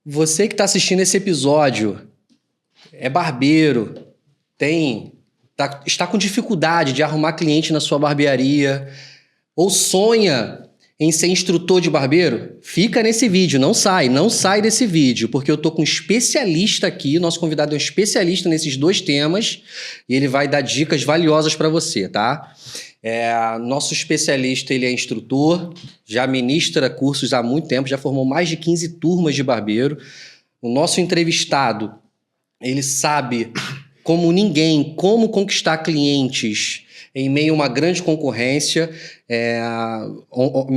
Você que está assistindo esse episódio é barbeiro, está com dificuldade de arrumar cliente na sua barbearia ou sonha em ser instrutor de barbeiro? Fica nesse vídeo, não sai desse vídeo, porque eu tô com um especialista aqui, nosso convidado é um especialista nesses dois temas e ele vai dar dicas valiosas para você, tá? Nosso especialista, ele é instrutor, já ministra cursos há muito tempo, já formou mais de 15 turmas de barbeiro. O nosso entrevistado, ele sabe como ninguém, como conquistar clientes em meio a uma grande concorrência.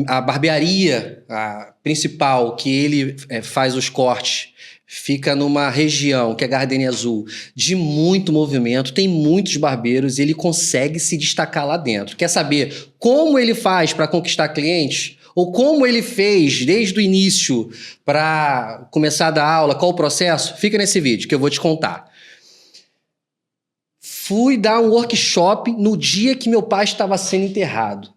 A barbearia principal que ele faz os cortes fica numa região, que é Gardenia Azul, de muito movimento, tem muitos barbeiros e ele consegue se destacar lá dentro. Quer saber como ele faz para conquistar clientes? Ou como ele fez desde o início para começar a dar aula, qual o processo? Fica nesse vídeo que eu vou te contar. Fui dar um workshop no dia que meu pai estava sendo enterrado.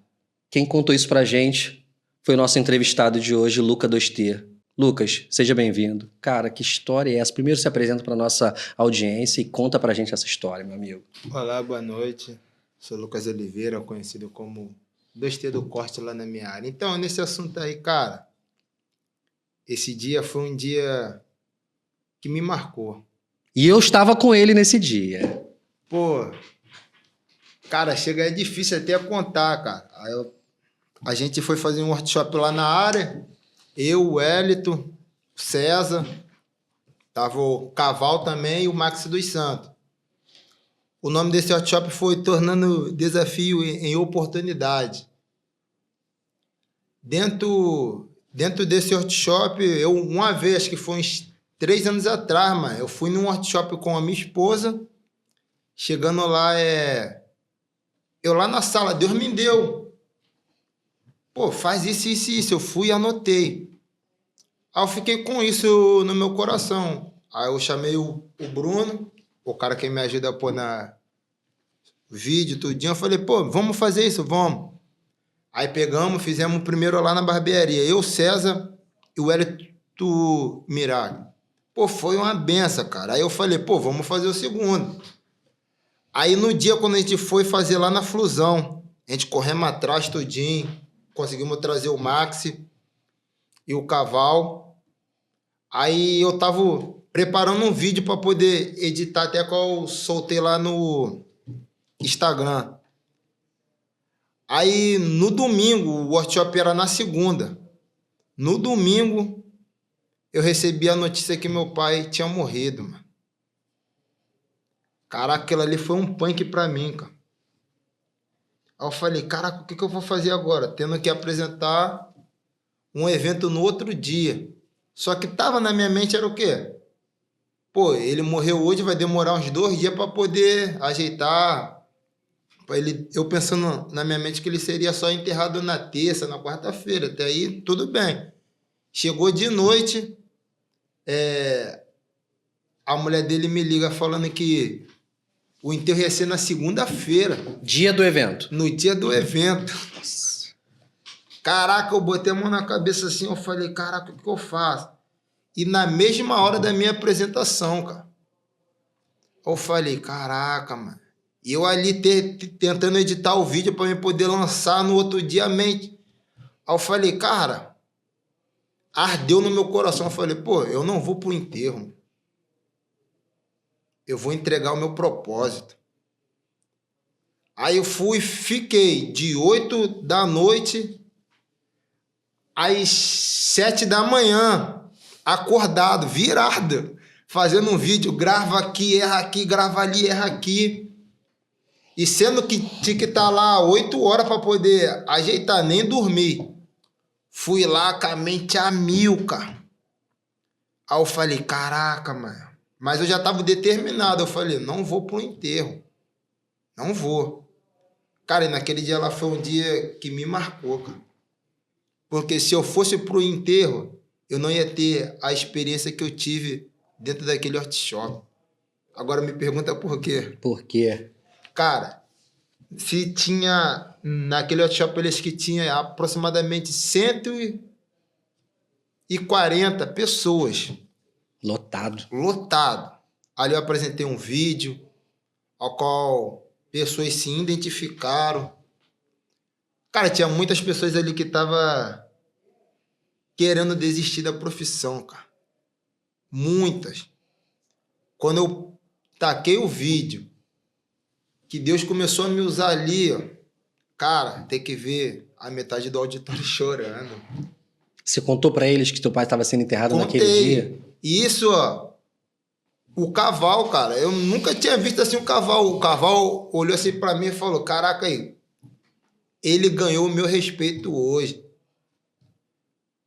Quem contou isso pra gente foi o nosso entrevistado de hoje, Luca 2T. Lucas, seja bem-vindo. Cara, que história é essa? Primeiro se apresenta para nossa audiência e conta pra gente essa história, meu amigo. Olá, boa noite. Sou Lucas Oliveira, conhecido como 2T do corte lá na minha área. Então, nesse assunto aí, cara, esse dia foi um dia que me marcou. E eu estava com ele nesse dia. Pô, cara, é difícil até contar, cara. A gente foi fazer um workshop lá na área, eu, o Wellington, o César, tava o Caval também e o Max dos Santos. O nome desse workshop foi Tornando Desafio em Oportunidade. Dentro desse workshop, uma vez, acho que foi uns 3 anos atrás, mano, eu fui num workshop com a minha esposa. Chegando lá, eu lá na sala, Deus me deu. Pô, faz isso, isso, isso. Eu fui e anotei. Aí eu fiquei com isso no meu coração. Aí eu chamei o Bruno, o cara que me ajuda a pôr na vídeo, tudinho. Eu falei, pô, vamos fazer isso, vamos. Aí fizemos o primeiro lá na barbearia. Eu, César e o Hélito Miragem. Pô, foi uma benção, cara. Aí eu falei, pô, vamos fazer o segundo. Aí no dia, quando a gente foi fazer lá na Flusão, a gente corremos atrás tudinho, conseguimos trazer o Maxi e o Caval. Aí eu tava preparando um vídeo para poder editar, até qual eu soltei lá no Instagram. Aí no domingo, o workshop era na segunda. No domingo, eu recebi a notícia que meu pai tinha morrido, mano. Caraca, aquilo ali foi um punk pra mim, cara. Aí eu falei, caraca, o que eu vou fazer agora? Tendo que apresentar um evento no outro dia. Só que tava na minha mente era o quê? Pô, ele morreu hoje, vai demorar uns 2 dias para poder ajeitar. Eu pensando na minha mente que ele seria só enterrado na terça, na quarta-feira. Até aí, tudo bem. Chegou de noite, a mulher dele me liga falando que o enterro ia ser na segunda-feira. Dia do evento. No dia do evento. Nossa. Caraca, eu botei a mão na cabeça assim, eu falei, caraca, o que eu faço? E na mesma hora da minha apresentação, cara. Eu falei, caraca, mano. E eu ali tentando editar o vídeo para eu poder lançar no outro dia a mente. Aí eu falei, cara, ardeu no meu coração. Eu falei, pô, eu não vou pro enterro. Eu vou entregar o meu propósito. Aí eu fiquei de 8 da noite às 7 da manhã, acordado, virado, fazendo um vídeo, grava aqui, erra aqui, grava ali, erra aqui. E sendo que tinha que estar lá 8 horas para poder ajeitar, nem dormir. Fui lá com a mente a mil, cara. Aí eu falei, caraca, mano. Mas eu já estava determinado. Eu falei, não vou pro enterro. Não vou. Cara, e naquele dia lá foi um dia que me marcou, cara. Porque se eu fosse pro enterro, eu não ia ter a experiência que eu tive dentro daquele workshop. Agora me pergunta por quê. Por quê? Cara, se tinha naquele workshop eles que tinha aproximadamente 140 pessoas. Lotado. Lotado. Ali eu apresentei um vídeo ao qual pessoas se identificaram. Cara, tinha muitas pessoas ali que estavam querendo desistir da profissão, cara. Muitas. Quando eu taquei o vídeo, que Deus começou a me usar ali, ó, cara, tem que ver a metade do auditório chorando. Você contou pra eles que teu pai estava sendo enterrado Contei. naquele dia? E isso, ó, o Cavalo, cara, eu nunca tinha visto assim um Cavalo. O Cavalo olhou assim pra mim e falou, caraca aí, ele ganhou o meu respeito hoje.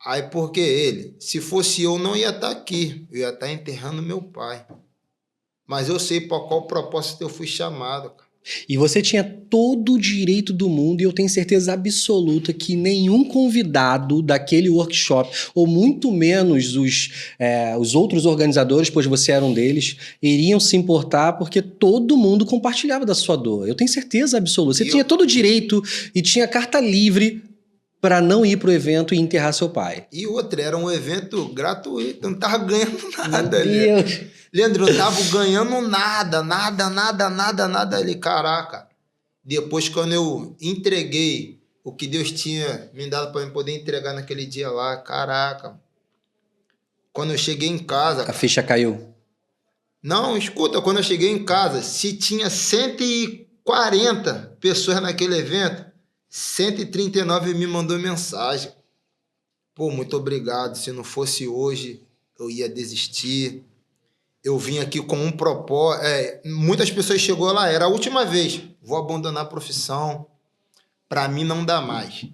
Aí porque ele, se fosse eu, não ia estar aqui, eu ia estar enterrando meu pai. Mas eu sei para qual propósito eu fui chamado, cara. E você tinha todo o direito do mundo, e eu tenho certeza absoluta que nenhum convidado daquele workshop, ou muito menos os outros organizadores, pois você era um deles, iriam se importar, porque todo mundo compartilhava da sua dor. Eu tenho certeza absoluta. Você tinha todo o direito e tinha carta livre para não ir pro evento e enterrar seu pai. E outra, era um evento gratuito, eu não tava ganhando nada ali. Meu Deus. Leandro, eu tava ganhando nada ali, caraca. Depois, quando eu entreguei o que Deus tinha me dado para eu poder entregar naquele dia lá, caraca. Quando eu cheguei em casa... A ficha caiu. Não, escuta, quando eu cheguei em casa, se tinha 140 pessoas naquele evento, 139 me mandou mensagem. Pô, muito obrigado, se não fosse hoje, eu ia desistir. Eu vim aqui com um propósito. Muitas pessoas chegou lá, era a última vez. Vou abandonar a profissão. Para mim não dá mais.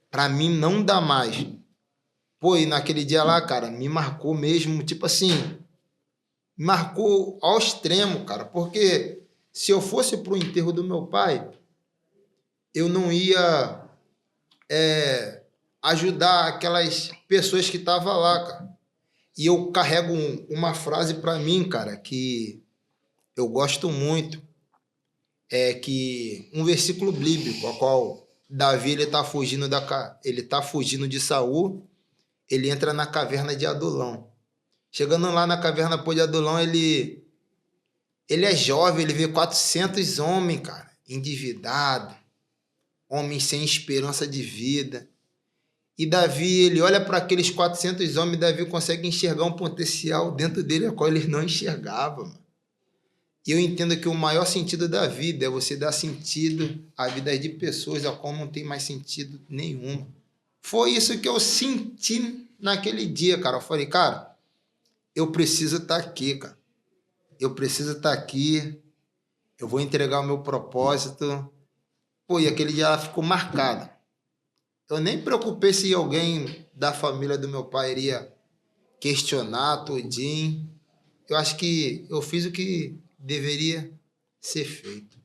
Para mim não dá mais. Pô, e naquele dia lá, cara, me marcou mesmo, tipo assim, me marcou ao extremo, cara. Porque se eu fosse pro enterro do meu pai, eu não ia ajudar aquelas pessoas que estavam lá, cara. E eu carrego uma frase para mim, cara, que eu gosto muito. É que um versículo bíblico, a qual Davi ele tá fugindo de Saul, ele entra na caverna de Adulão. Chegando lá na caverna de Adulão, ele é jovem, ele vê 400 homens, cara, endividados, homens sem esperança de vida. E Davi, ele olha para aqueles 400 homens, Davi consegue enxergar um potencial dentro dele, a qual ele não enxergava, mano. E eu entendo que o maior sentido da vida é você dar sentido à vida de pessoas a qual não tem mais sentido nenhum. Foi isso que eu senti naquele dia, cara. Eu falei, cara, eu preciso estar aqui, cara. Eu preciso estar aqui. Eu vou entregar o meu propósito. Pô, e aquele dia ela ficou marcada. Eu nem me preocupei se alguém da família do meu pai iria questionar tudinho. Eu acho que eu fiz o que deveria ser feito.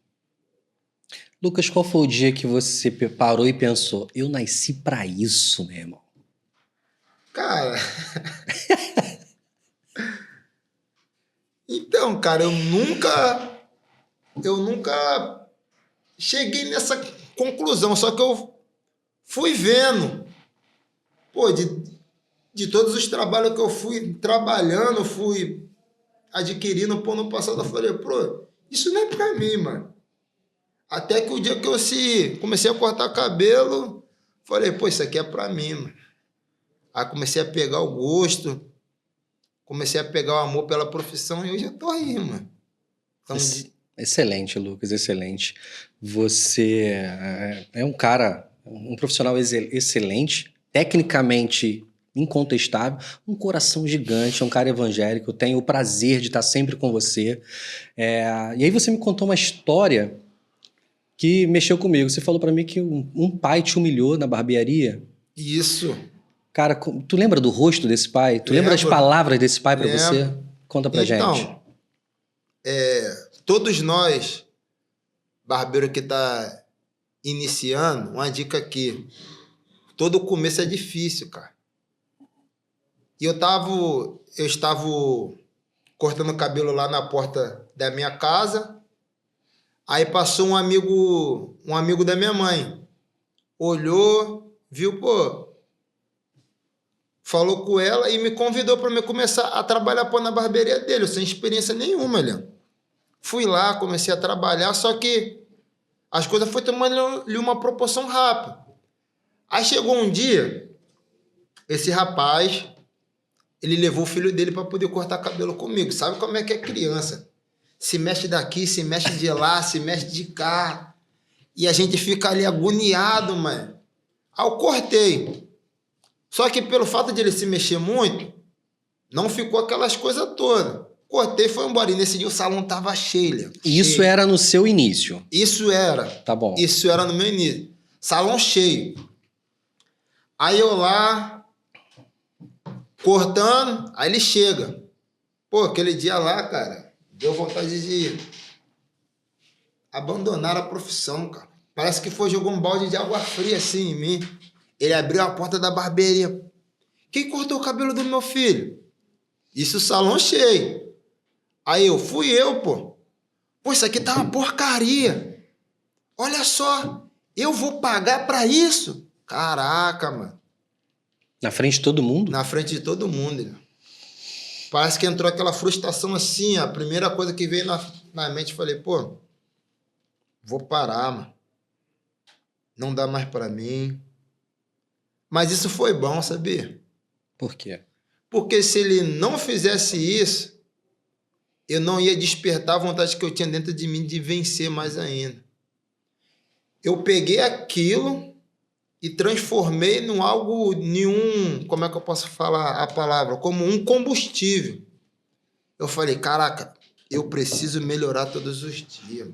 Lucas, qual foi o dia que você parou e pensou, eu nasci pra isso, meu irmão? Cara... Então, cara, eu nunca cheguei nessa conclusão, só que eu fui vendo, pô, de todos os trabalhos que eu fui trabalhando, fui adquirindo, pô, no passado, eu falei, pô, isso não é pra mim, mano. Até que o dia que eu comecei a cortar cabelo, falei, pô, isso aqui é pra mim, mano. Aí comecei a pegar o gosto, comecei a pegar o amor pela profissão e hoje eu tô aí, mano. Então, excelente, Lucas, excelente. Você é um cara, um profissional excelente, tecnicamente incontestável, um coração gigante, um cara evangélico, eu tenho o prazer de estar sempre com você. E aí você me contou uma história que mexeu comigo. Você falou pra mim que um pai te humilhou na barbearia. Isso. Cara, tu lembra do rosto desse pai? Tu lembra das palavras desse pai pra você? Conta pra gente. Então, todos nós, barbeiro que tá iniciando, uma dica aqui. Todo começo é difícil, cara. E eu estava cortando cabelo lá na porta da minha casa. Aí passou um amigo da minha mãe. Olhou, viu, pô, falou com ela e me convidou para me começar a trabalhar pô, na barbearia dele, sem experiência nenhuma, Leandro. Fui lá, comecei a trabalhar, só que as coisas foram tomando uma proporção rápida. Aí chegou um dia, esse rapaz, ele levou o filho dele para poder cortar cabelo comigo. Sabe como é que é criança? Se mexe daqui, se mexe de lá, se mexe de cá. E a gente fica ali agoniado, mano. Aí eu cortei. Só que pelo fato de ele se mexer muito, não ficou aquelas coisas todas. Cortei e foi embora. E nesse dia o salão tava cheio. Isso era no seu início? Isso era. Tá bom. Isso era no meu início. Salão cheio. Aí eu lá, cortando, aí ele chega. Pô, aquele dia lá, cara, deu vontade de abandonar a profissão, cara. Parece que foi jogar um balde de água fria assim em mim. Ele abriu a porta da barbearia. Quem cortou o cabelo do meu filho? Isso, salão cheio. Aí fui eu, pô. Pô, isso aqui tá uma porcaria. Olha só, eu vou pagar pra isso? Caraca, mano. Na frente de todo mundo? Na frente de todo mundo. Né? Parece que entrou aquela frustração assim, a primeira coisa que veio na mente, falei, pô, vou parar, mano. Não dá mais pra mim. Mas isso foi bom, sabia? Por quê? Porque se ele não fizesse isso, eu não ia despertar a vontade que eu tinha dentro de mim de vencer mais ainda. Eu peguei aquilo e transformei em algo, como é que eu posso falar a palavra? Como um combustível. Eu falei, caraca, eu preciso melhorar todos os dias.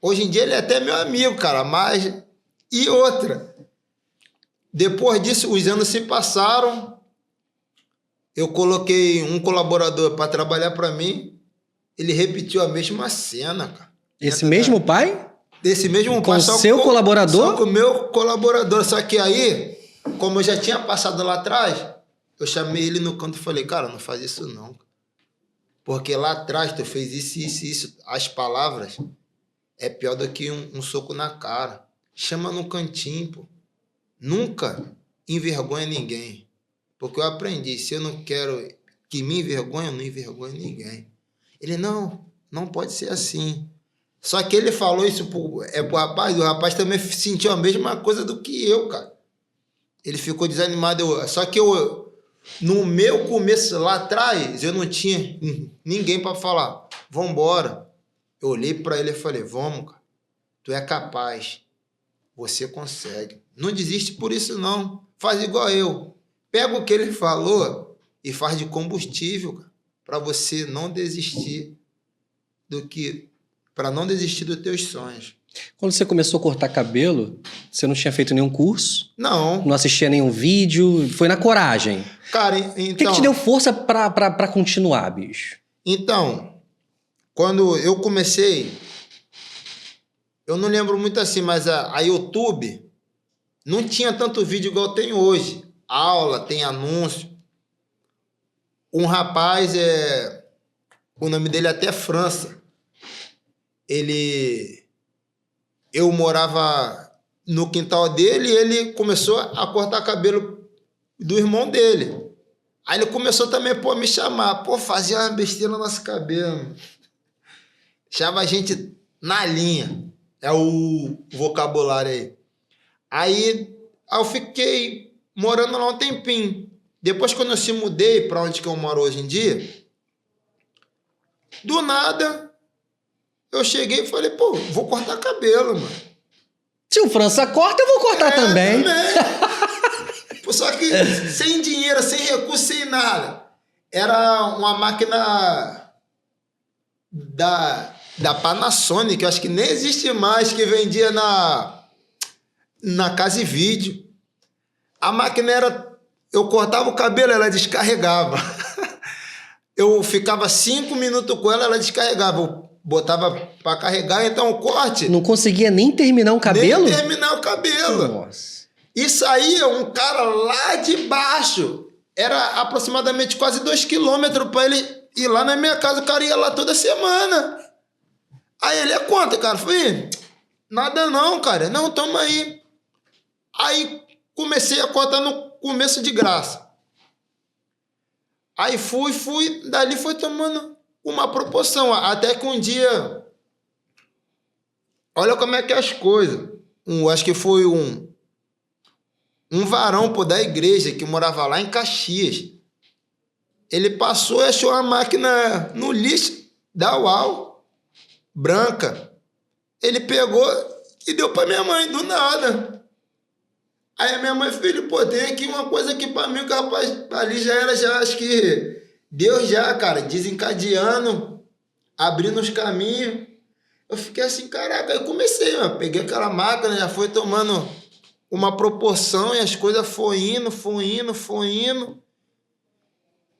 Hoje em dia ele é até meu amigo, cara, mas... E outra, depois disso, os anos se passaram, eu coloquei um colaborador para trabalhar para mim, ele repetiu a mesma cena, cara. Esse mesmo pai? Desse mesmo com pai. Com seu colaborador? Só com o meu colaborador. Só que aí, como eu já tinha passado lá atrás, eu chamei ele no canto e falei, cara, não faz isso não. Porque lá atrás tu fez isso, isso, isso. As palavras é pior do que um soco na cara. Chama no cantinho, pô. Nunca envergonha ninguém. Porque eu aprendi, se eu não quero que me envergonhe, eu não envergonho ninguém. Ele, não pode ser assim. Só que ele falou isso pro rapaz, o rapaz também sentiu a mesma coisa do que eu, cara. Ele ficou desanimado. Só que no meu começo lá atrás, eu não tinha ninguém para falar, vambora. Eu olhei para ele e falei, vamos, cara. Tu é capaz. Você consegue. Não desiste por isso, não. Faz igual eu. Pega o que ele falou e faz de combustível para você não desistir para não desistir dos teus sonhos. Quando você começou a cortar cabelo, você não tinha feito nenhum curso? Não. Não assistia nenhum vídeo? Foi na coragem? Cara, então... O que te deu força pra continuar, bicho? Então, quando eu comecei, eu não lembro muito assim, mas a YouTube não tinha tanto vídeo igual tem hoje. Aula, tem anúncio. Um rapaz, o nome dele é até França. Eu morava no quintal dele e ele começou a cortar cabelo do irmão dele. Aí ele começou também, pô, a me chamar. Pô, fazia uma besteira no nosso cabelo. Chamava a gente na linha. É o vocabulário aí. Aí eu fiquei morando lá um tempinho. Depois, quando eu se mudei para onde que eu moro hoje em dia, do nada... Eu cheguei e falei, pô, vou cortar cabelo, mano. Se o França corta, eu vou cortar também. Só que sem dinheiro, sem recurso, sem nada. Era uma máquina da Panasonic, eu acho que nem existe mais, que vendia na Casa e Vídeo. A máquina era... Eu cortava o cabelo, ela descarregava. Eu ficava 5 minutos com ela descarregava. Botava para carregar, então o corte... Não conseguia nem terminar o cabelo? Nem terminar o cabelo. Nossa. E saía um cara lá de baixo. Era aproximadamente quase 2 quilômetros para ele ir lá na minha casa. O cara ia lá toda semana. Aí ele, quanto, cara? Falei, nada não, cara. Não, toma aí. Aí comecei a cortar começo de graça. Aí dali foi tomando uma proporção. Até que um dia, olha como é que é as coisas. Acho que foi um varão da igreja que morava lá em Caxias. Ele passou e achou a máquina no lixo da UAU, branca. Ele pegou e deu pra minha mãe, do nada. Aí a minha mãe, filho, tem aqui uma coisa aqui pra mim, que o rapaz ali já acho que Deus já, cara, desencadeando, abrindo os caminhos. Eu fiquei assim, caraca, aí comecei, mano. Peguei aquela máquina, já foi tomando uma proporção e as coisas foi indo.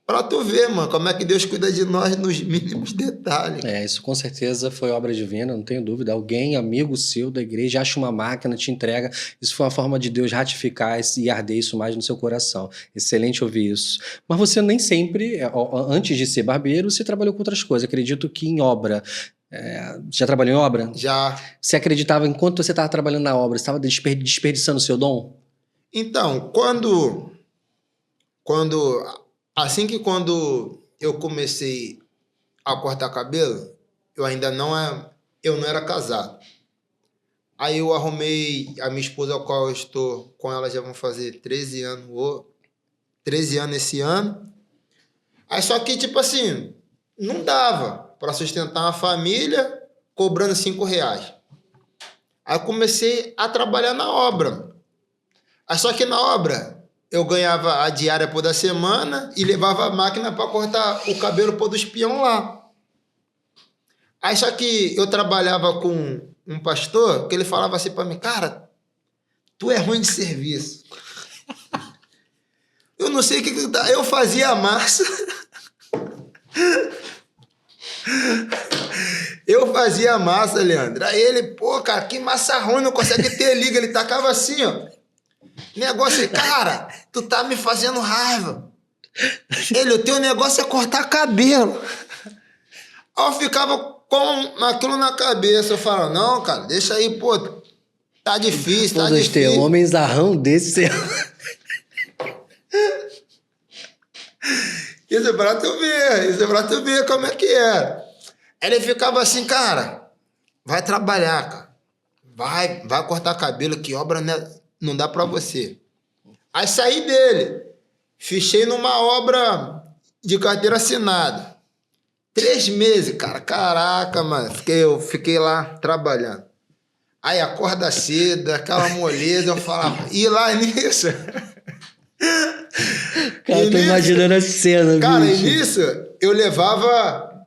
Pra tu ver, mano, como é que Deus cuida de nós nos mínimos detalhes. Isso com certeza foi obra divina, não tenho dúvida. Alguém, amigo seu da igreja, acha uma máquina, te entrega. Isso foi uma forma de Deus ratificar e arder isso mais no seu coração. Excelente ouvir isso. Mas você nem sempre, antes de ser barbeiro, você trabalhou com outras coisas. Acredito que em obra. Já trabalhou em obra? Já. Você acreditava, enquanto você estava trabalhando na obra, você estava desperdiçando o seu dom? Então, assim que quando eu comecei a cortar cabelo, eu não era casado. Aí eu arrumei a minha esposa, a qual eu estou com ela, já vão fazer 13 anos esse ano. Aí só que, tipo assim, não dava para sustentar uma família cobrando R$5. Aí eu comecei a trabalhar na obra. Aí só que na obra eu ganhava a diária da semana e levava a máquina para cortar o cabelo dos peão lá. Aí só que eu trabalhava com um pastor que ele falava assim para mim, cara, tu é ruim de serviço. Eu não sei o que tá. Eu fazia a massa. Eu fazia a massa, Leandro. Aí ele, cara, que massa ruim, não consegue ter liga. Ele tacava assim, ó. Negócio, cara, tu tá me fazendo raiva. O teu negócio é cortar cabelo. Aí eu ficava com aquilo na cabeça. Eu falava, não, cara, deixa aí, tá difícil, tá difícil. Ter homens zarrão desse. Isso é pra tu ver como é que é. Ele ficava assim, cara, vai trabalhar, cara. Vai cortar cabelo, que obra não dá pra você. Aí saí dele. Fichei numa obra de carteira assinada. 3 meses, cara. Caraca, mano. Eu fiquei lá trabalhando. Aí acorda cedo, aquela moleza, eu falava, e lá nisso... Cara, tô imaginando a cena, cara, bicho. E nisso, eu levava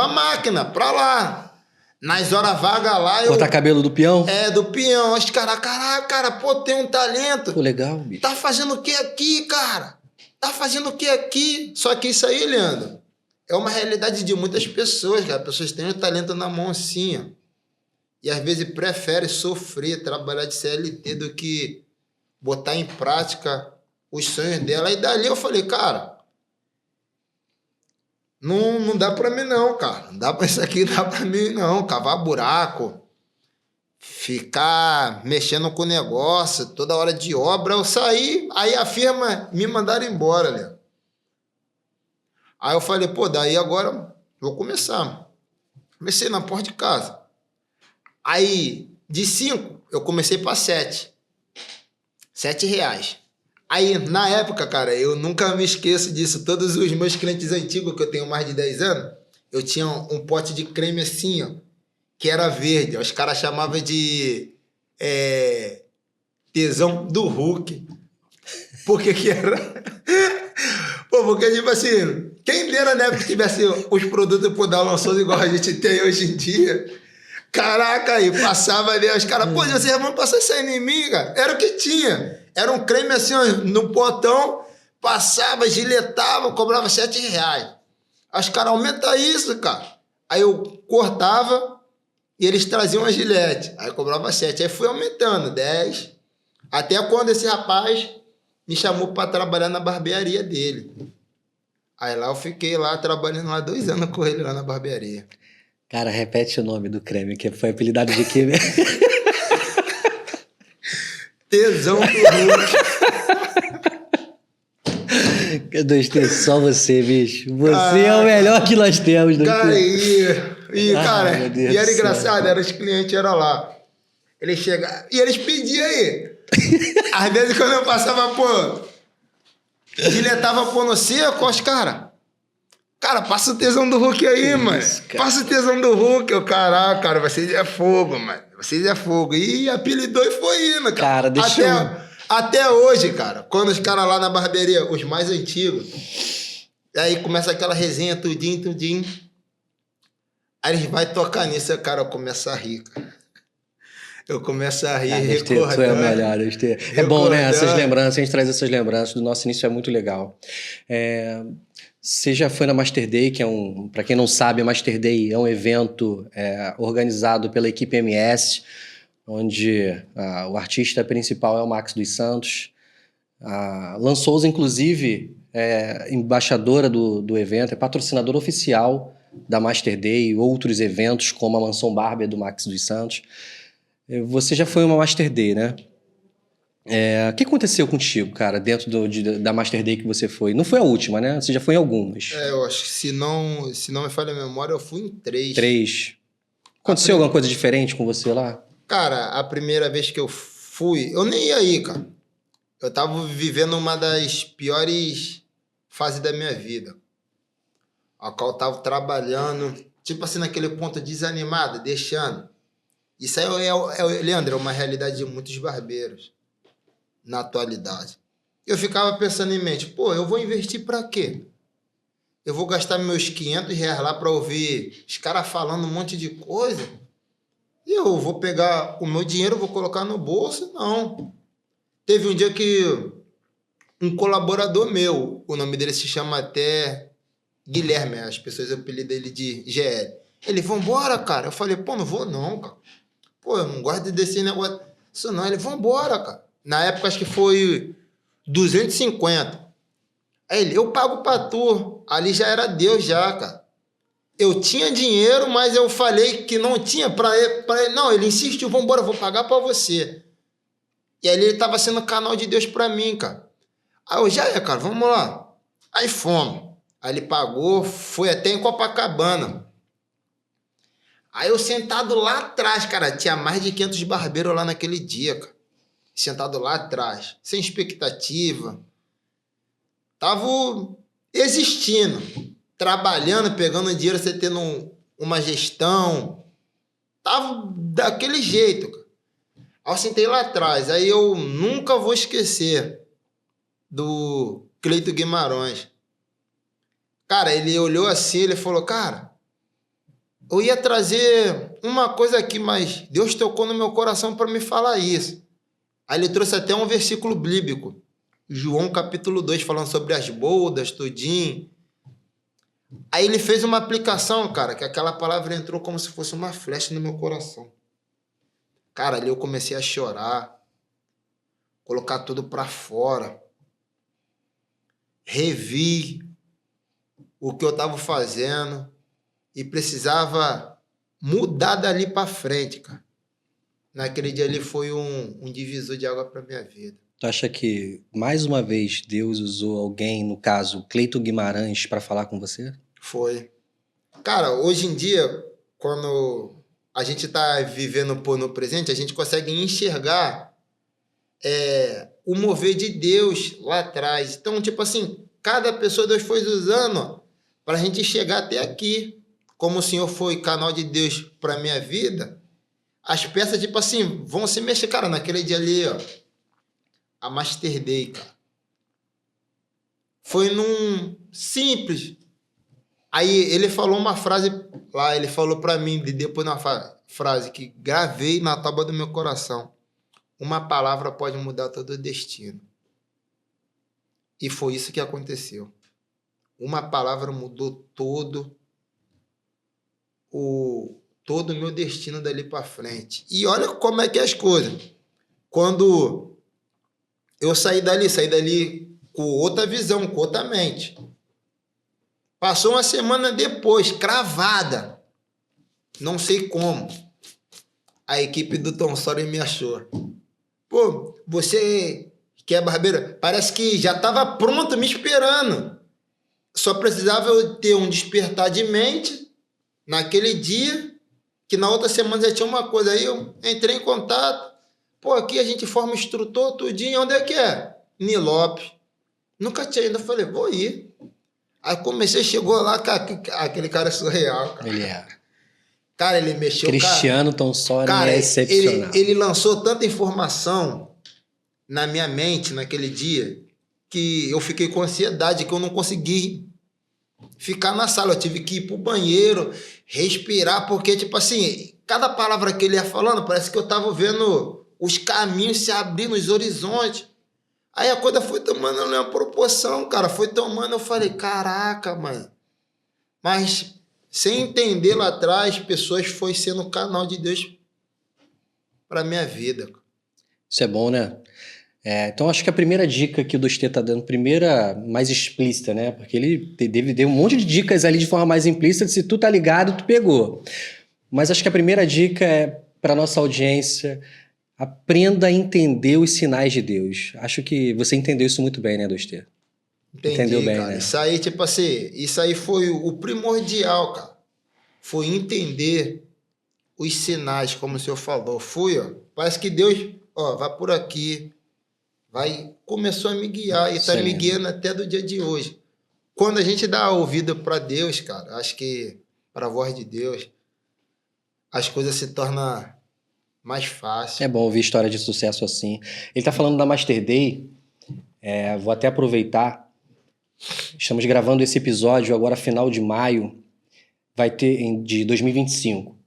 a máquina pra lá. Nas horas vagas lá... Cortar cabelo do peão? Do peão. Os caras, cara, tem um talento. Legal, bicho. Tá fazendo o que aqui, cara? Tá fazendo o que aqui? Só que isso aí, Leandro, é uma realidade de muitas pessoas, cara. As pessoas têm o talento na mão assim, ó. E às vezes preferem sofrer, trabalhar de CLT do que botar em prática os sonhos dela. E dali eu falei, cara, não dá pra mim não, cara. Isso aqui não dá pra mim não. Cavar buraco, ficar mexendo com o negócio, toda hora de obra. Eu saí, aí a firma me mandaram embora, né? Aí eu falei, daí agora vou começar. Comecei na porta de casa. Aí, de 5, eu comecei para 7. R$7. Aí, na época, cara, eu nunca me esqueço disso. Todos os meus clientes antigos, que eu tenho mais de 10 anos, eu tinha um pote de creme assim, ó, que era verde. Os caras chamavam de tesão do Hulk. Por que era? Porque, tipo assim, quem dera, né, que tivesse os produtos por dar lançoso igual a gente tem hoje em dia. Caraca, aí passava ali, os caras, vocês vão passar isso aí em mim, cara? Era o que tinha. Era um creme assim, ó, no potão, passava, giletava, cobrava R$7. Os caras, aumenta isso, cara. Aí eu cortava e eles traziam a gilete. Aí eu cobrava 7. Aí fui aumentando, 10. Até quando esse rapaz me chamou para trabalhar na barbearia dele. Aí lá eu fiquei lá trabalhando lá 2 anos com ele lá na barbearia. Cara, repete o nome do creme, que foi apelidado de quê? Tesão do Hulk. 2T, só você, bicho. Você é o melhor que nós temos, 2T. Cara, cara, meu Deus e era do céu. engraçado, era os clientes, era lá. Eles chegavam, e eles pediam aí. Às vezes quando eu passava, pô, diletava pô no seco, os cara, passa o tesão do Hulk aí, Que mano. isso, cara. Passa o tesão do Hulk. Eu, caraca, cara, vocês é fogo, mano. Vocês é fogo. E apelidou e foi indo, cara. Cara, deixa Até hoje, cara, quando os caras lá na barbearia, os mais antigos, aí começa aquela resenha, tudinho. Aí eles vão tocar nisso, cara, eu começo a rir, cara. Eu começo a rir, recordando. Tu é o melhor, 2T. É bom, né? Essas lembranças, a gente traz essas lembranças do nosso início, é muito legal. Você já foi na Master Day, que é para quem não sabe, a Master Day é um evento organizado pela equipe MS, onde o artista principal é o Max dos Santos. Lançou-se, inclusive, embaixadora do evento, é patrocinadora oficial da Master Day e outros eventos, como a Mansão Barber do Max dos Santos. Você já foi uma Master Day, né? O que aconteceu contigo, cara, dentro da Master Day que você foi? Não foi a última, né? Você já foi em algumas. Eu acho que se não me falha a memória, eu fui em 3. 3. Aconteceu alguma coisa diferente com você lá? Cara, a primeira vez que eu fui, eu nem ia aí, cara. Eu tava vivendo uma das piores fases da minha vida. A qual eu tava trabalhando, tipo assim, naquele ponto desanimado, deixando. Isso aí, Leandro, é uma realidade de muitos barbeiros na atualidade. Eu ficava pensando em mente, pô, eu vou investir pra quê? Eu vou gastar meus R$500 lá pra ouvir os caras falando um monte de coisa? E eu vou pegar o meu dinheiro, vou colocar no bolso? Não. Teve um dia que um colaborador meu, o nome dele se chama até Guilherme, as pessoas apelidam ele de GL. Ele, vambora, cara. Eu falei, pô, não vou não, cara. Pô, eu não gosto desse negócio. Isso não. Ele, vambora, cara. Na época, acho que foi 250. Aí ele, eu pago pra tu. Ali já era Deus já, cara. Eu tinha dinheiro, mas eu falei que não tinha pra ele. Não, ele insistiu, vambora, eu vou pagar pra você. E aí ele tava sendo canal de Deus pra mim, cara. Aí eu, já é, cara, vamos lá. Aí fomos. Aí ele pagou, foi até em Copacabana. Aí eu sentado lá atrás, cara, tinha mais de 500 barbeiros lá naquele dia, cara. Sentado lá atrás, sem expectativa. Tava existindo, trabalhando, pegando dinheiro, você tendo uma gestão. Tava daquele jeito, cara. Aí eu sentei lá atrás, aí eu nunca vou esquecer do Cleito Guimarães. Cara, ele olhou assim, ele falou, cara, eu ia trazer uma coisa aqui, mas Deus tocou no meu coração para me falar isso. Aí ele trouxe até um versículo bíblico, João capítulo 2, falando sobre as bodas, tudinho. Aí ele fez uma aplicação, cara, que aquela palavra entrou como se fosse uma flecha no meu coração. Cara, ali eu comecei a chorar, colocar tudo para fora, revi o que eu estava fazendo e precisava mudar dali para frente, cara. Naquele dia ali foi um divisor de água para minha vida. Tu acha que, mais uma vez, Deus usou alguém, no caso, Cleito Guimarães, para falar com você? Foi. Cara, hoje em dia, quando a gente tá vivendo no presente, a gente consegue enxergar o mover de Deus lá atrás. Então, tipo assim, cada pessoa Deus foi usando para a gente chegar até aqui. Como o Senhor foi canal de Deus para minha vida, as peças, tipo assim, vão se mexer. Cara, naquele dia ali, ó, a Master Day, cara. Foi num simples. Aí ele falou uma frase lá, ele falou para mim, depois uma frase que gravei na tábua do meu coração. Uma palavra pode mudar todo o destino. E foi isso que aconteceu. Uma palavra mudou todo o meu destino dali para frente. E olha como é que é as coisas. Quando eu saí dali com outra visão, com outra mente. Passou uma semana depois, cravada. Não sei como. A equipe do Tom Sawyer me achou. Pô, você que é barbeiro, parece que já tava pronto me esperando. Só precisava eu ter um despertar de mente naquele dia, que na outra semana já tinha uma coisa. Aí eu entrei em contato. Pô, aqui a gente forma instrutor, tudinho. Onde é que é? Nilope. Nunca tinha ido. Eu falei, vou ir. Aí comecei, chegou lá, aquele cara surreal, cara. Ele é. Cara, ele mexeu... Cristiano Tonsori cara, é excepcional. Ele lançou tanta informação na minha mente naquele dia que eu fiquei com ansiedade, que eu não consegui ficar na sala. Eu tive que ir pro banheiro, respirar, porque, tipo assim, cada palavra que ele ia falando, parece que eu tava vendo os caminhos se abrindo, os horizontes. Aí a coisa foi tomando uma proporção, cara. Foi tomando, eu falei, caraca, mano. Mas, sem entender lá atrás, pessoas foi sendo o canal de Deus pra minha vida. Isso é bom, né? Então, acho que a primeira dica que o Dostê tá dando, primeira mais explícita, né? Porque ele deu um monte de dicas ali de forma mais implícita, se tu tá ligado, tu pegou. Mas acho que a primeira dica é para nossa audiência, aprenda a entender os sinais de Deus. Acho que você entendeu isso muito bem, né, Dostê? Entendeu bem, cara. né? Isso aí, tipo assim, isso aí foi o primordial, cara. Foi entender os sinais, como o senhor falou. Fui, ó. Parece que Deus, ó, vai por aqui. Começou a me guiar e está me guiando até do dia de hoje. Quando a gente dá ouvido para Deus, cara, acho que para a voz de Deus, as coisas se tornam mais fáceis. É bom ouvir história de sucesso assim. Ele está falando da Master Day, vou até aproveitar. Estamos gravando esse episódio agora final de maio, de 2025.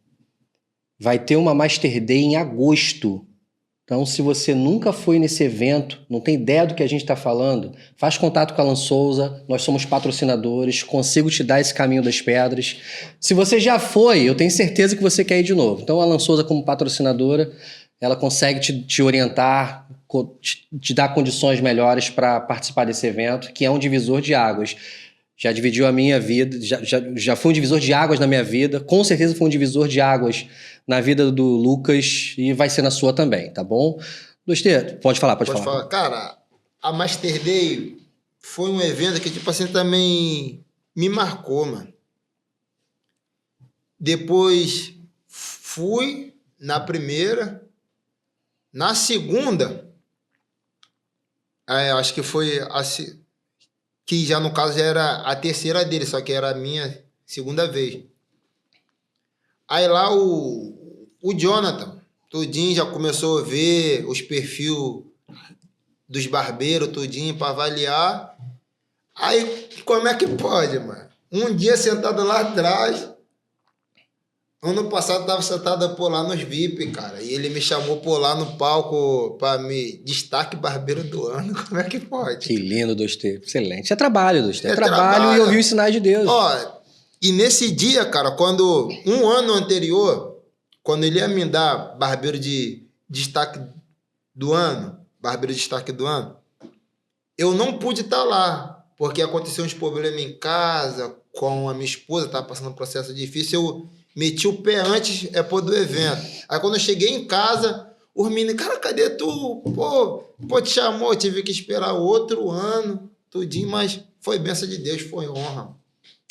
Vai ter uma Master Day em agosto. Então, se você nunca foi nesse evento, não tem ideia do que a gente está falando, faz contato com a Alan Souza, nós somos patrocinadores, consigo te dar esse caminho das pedras. Se você já foi, eu tenho certeza que você quer ir de novo. Então, a Alan Souza, como patrocinadora, ela consegue te orientar, te dar condições melhores para participar desse evento, que é um divisor de águas. Já dividiu a minha vida, já foi um divisor de águas na minha vida, com certeza foi um divisor de águas na vida do Lucas e vai ser na sua também, tá bom? Dostê, pode falar. Cara, a Master Day foi um evento que, tipo assim, também me marcou, mano. Depois fui na primeira, na segunda, acho que foi que já no caso já era a terceira dele, só que era a minha segunda vez. Aí lá o Jonathan, tudinho, já começou a ver os perfis dos barbeiros, tudinho, para avaliar. Aí, como é que pode, mano? Um dia sentado lá atrás, ano passado eu tava sentado por lá nos VIP, cara, e ele me chamou por lá no palco para me destaque barbeiro do ano. Como é que pode? Que lindo, Dostê. Excelente. É trabalho, Dostê. É trabalho e ouvir os sinais de Deus. Ó, e nesse dia, cara, quando um ano anterior, quando ele ia me dar barbeiro de destaque do ano, eu não pude estar lá, porque aconteceu uns problemas em casa, com a minha esposa, estava passando um processo difícil, eu meti o pé antes do evento. Aí quando eu cheguei em casa, os meninos, cara, cadê tu? Pô, te chamou, eu tive que esperar outro ano, tudinho, mas foi bênção de Deus, foi honra.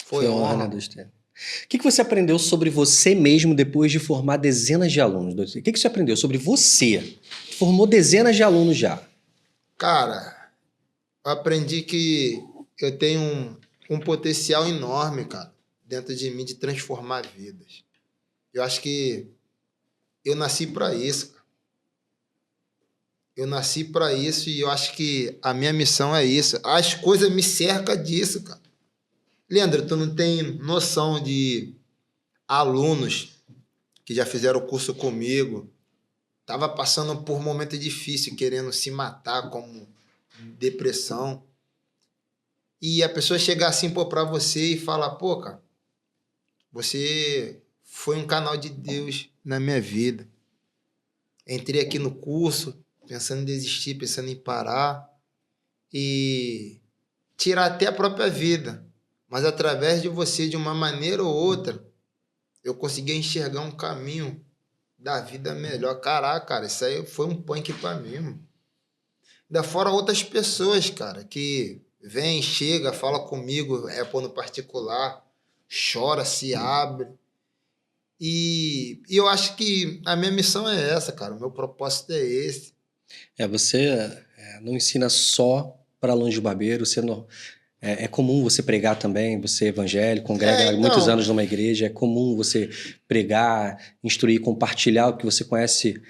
Foi honra, né, Dostê? O que você aprendeu sobre você mesmo depois de formar dezenas de alunos, Dostê? O que você aprendeu sobre você? Formou dezenas de alunos já. Cara, eu aprendi que eu tenho um potencial enorme, cara, dentro de mim de transformar vidas. Eu acho que eu nasci para isso, cara. Eu nasci para isso e eu acho que a minha missão é isso. As coisas me cercam disso, cara. Leandro, tu não tem noção de alunos que já fizeram o curso comigo, tava passando por um momento difícil, querendo se matar, como depressão. E a pessoa chegar assim para você e falar, pô, cara, você foi um canal de Deus na minha vida. Entrei aqui no curso, pensando em desistir, pensando em parar e tirar até a própria vida. Mas através de você, de uma maneira ou outra, eu consegui enxergar um caminho da vida melhor. Caraca, cara, isso aí foi um punk pra mim, mano. Ainda fora outras pessoas, cara, que vem, chega, fala comigo, pô, no particular, chora, se abre. E eu acho que a minha missão é essa, cara. O meu propósito é esse. Você não ensina só para longe do barbeiro, é comum você pregar também, você é evangélico, congrega há muitos anos numa igreja, é comum você pregar, instruir, compartilhar o que você conhece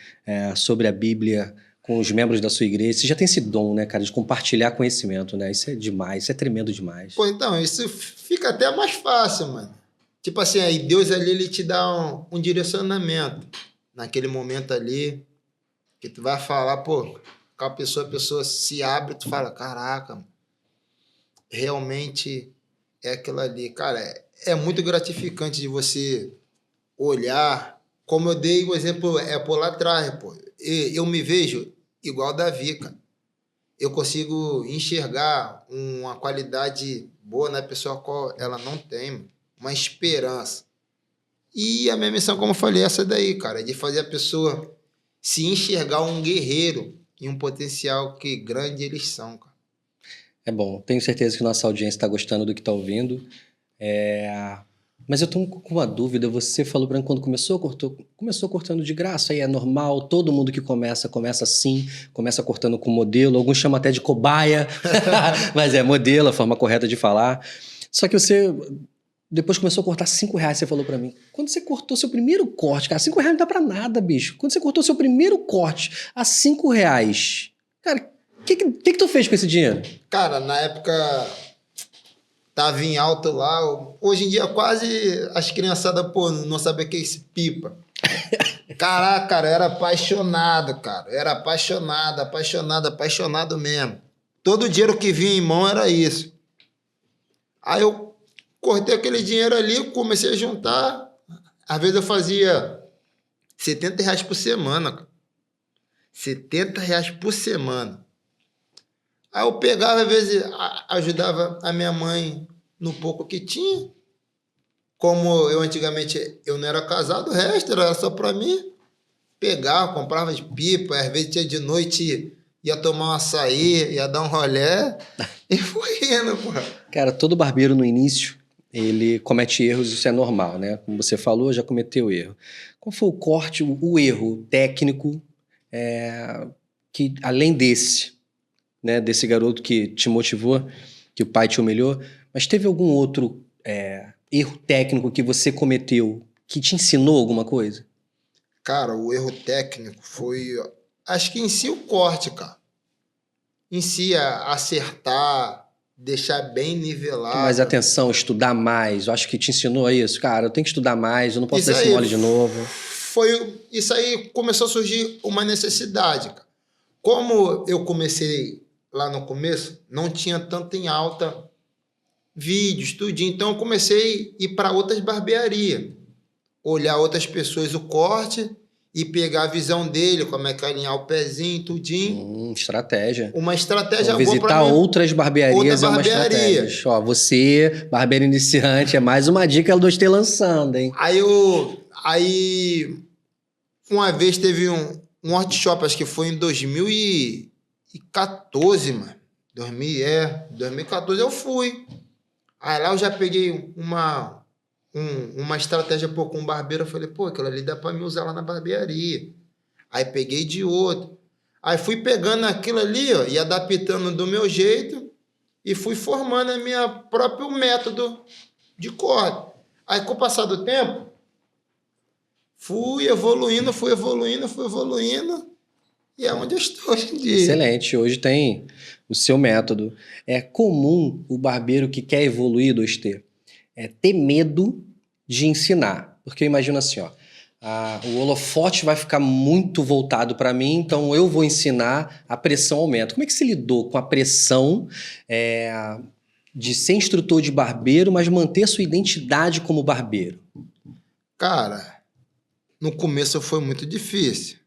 sobre a Bíblia com os membros da sua igreja. Você já tem esse dom, né, cara, de compartilhar conhecimento, né? Isso é demais, isso é tremendo demais. Pô, então, isso fica até mais fácil, mano. Tipo assim, aí Deus ali, ele te dá um direcionamento naquele momento ali, que tu vai falar, pô, com a pessoa se abre, tu fala, caraca, realmente é aquilo ali. Cara, é muito gratificante de você olhar, como eu dei o exemplo por lá atrás, pô. Eu me vejo igual Davi, cara. Eu consigo enxergar uma qualidade boa na pessoa qual ela não tem, mano. Uma esperança. E a minha missão, como eu falei, é essa daí, cara, de fazer a pessoa se enxergar um guerreiro e um potencial que grande eles são, cara. É bom, tenho certeza que nossa audiência está gostando do que está ouvindo. Mas eu estou com uma dúvida. Você falou para mim quando começou cortando de graça, aí é normal, todo mundo que começa assim, começa cortando com modelo, alguns chamam até de cobaia, mas é modelo, a forma correta de falar. Só que você depois começou a cortar R$5, você falou para mim. Quando você cortou seu primeiro corte, cara, R$5 não dá para nada, bicho. Quando você cortou seu primeiro corte a R$5, cara, o que tu fez com esse dinheiro? Cara, na época tava em alta lá. Hoje em dia quase as criançadas, pô, não sabem o que é esse pipa. Caraca, cara, eu era apaixonado, cara. Era apaixonado mesmo. Todo o dinheiro que vinha em mão era isso. Aí eu cortei aquele dinheiro ali, comecei a juntar. Às vezes eu fazia R$70 por semana, cara. R$70 por semana. Aí eu pegava, às vezes, ajudava a minha mãe no pouco que tinha. Como eu antigamente eu não era casado, o resto era só pra mim. Pegava, comprava de pipa, às vezes tinha de noite, ia tomar um açaí, ia dar um rolé, e foi indo, pô. Cara, todo barbeiro no início, ele comete erros, isso é normal, né? Como você falou, já cometeu erro. Qual foi o corte, o erro técnico, que além desse, né, desse garoto que te motivou, que o pai te humilhou, mas teve algum outro erro técnico que você cometeu que te ensinou alguma coisa? Cara, o erro técnico foi, acho que em si o corte, cara. Em si acertar, deixar bem nivelado. Mais atenção, estudar mais. Eu acho que te ensinou isso. Cara, eu tenho que estudar mais, eu não posso dar esse mole de novo. Isso aí começou a surgir uma necessidade, cara. Como eu comecei lá no começo, não tinha tanto em alta vídeos, tudinho. Então eu comecei a ir para outras barbearias. Olhar outras pessoas o corte e pegar a visão dele, como é que alinhar o pezinho, tudinho. Estratégia. Uma estratégia boa visitar pra mim. Outras barbearias é uma estratégia. Ó, você, barbeiro iniciante, é mais uma dica do Ostê lançando, hein? Aí uma vez teve um workshop, acho que foi em 2014, mano. 2014 eu fui. Aí lá eu já peguei uma estratégia com um barbeiro. Eu falei, pô, aquilo ali dá pra me usar lá na barbearia. Aí peguei de outro. Aí fui pegando aquilo ali, ó, e adaptando do meu jeito e fui formando a minha próprio método de corte. Aí com o passar do tempo, fui evoluindo e é onde eu estou hoje em dia. Excelente. Hoje tem o seu método. É comum o barbeiro que quer evoluir, Dostê, ter medo de ensinar. Porque eu imagino assim, ó, o holofote vai ficar muito voltado para mim, então eu vou ensinar, a pressão aumenta. Como é que você lidou com a pressão de ser instrutor de barbeiro, mas manter a sua identidade como barbeiro? Cara, no começo foi muito difícil.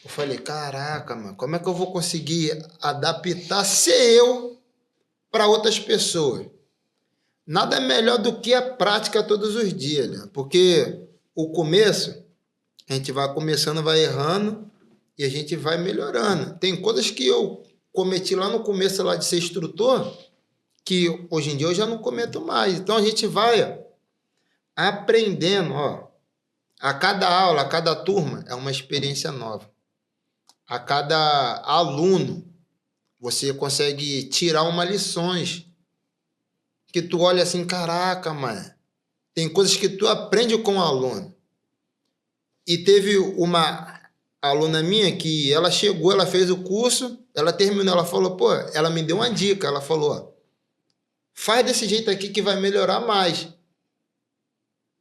Eu falei, caraca, mano, como é que eu vou conseguir adaptar ser eu para outras pessoas? Nada melhor do que a prática todos os dias, né? Porque o começo A gente vai começando, vai errando e a gente vai melhorando. Tem coisas que eu cometi lá no começo lá de ser instrutor que hoje em dia eu já não cometo mais. Então a gente vai aprendendo, ó. A cada aula, a cada turma é uma experiência nova. A cada aluno você consegue tirar uma lições que tu olha assim, caraca, mano. Tem coisas que tu aprende com o aluno. E teve uma aluna minha que ela chegou, ela fez o curso, ela terminou, ela falou, pô, ela me deu uma dica, ela falou, ó, faz desse jeito aqui que vai melhorar mais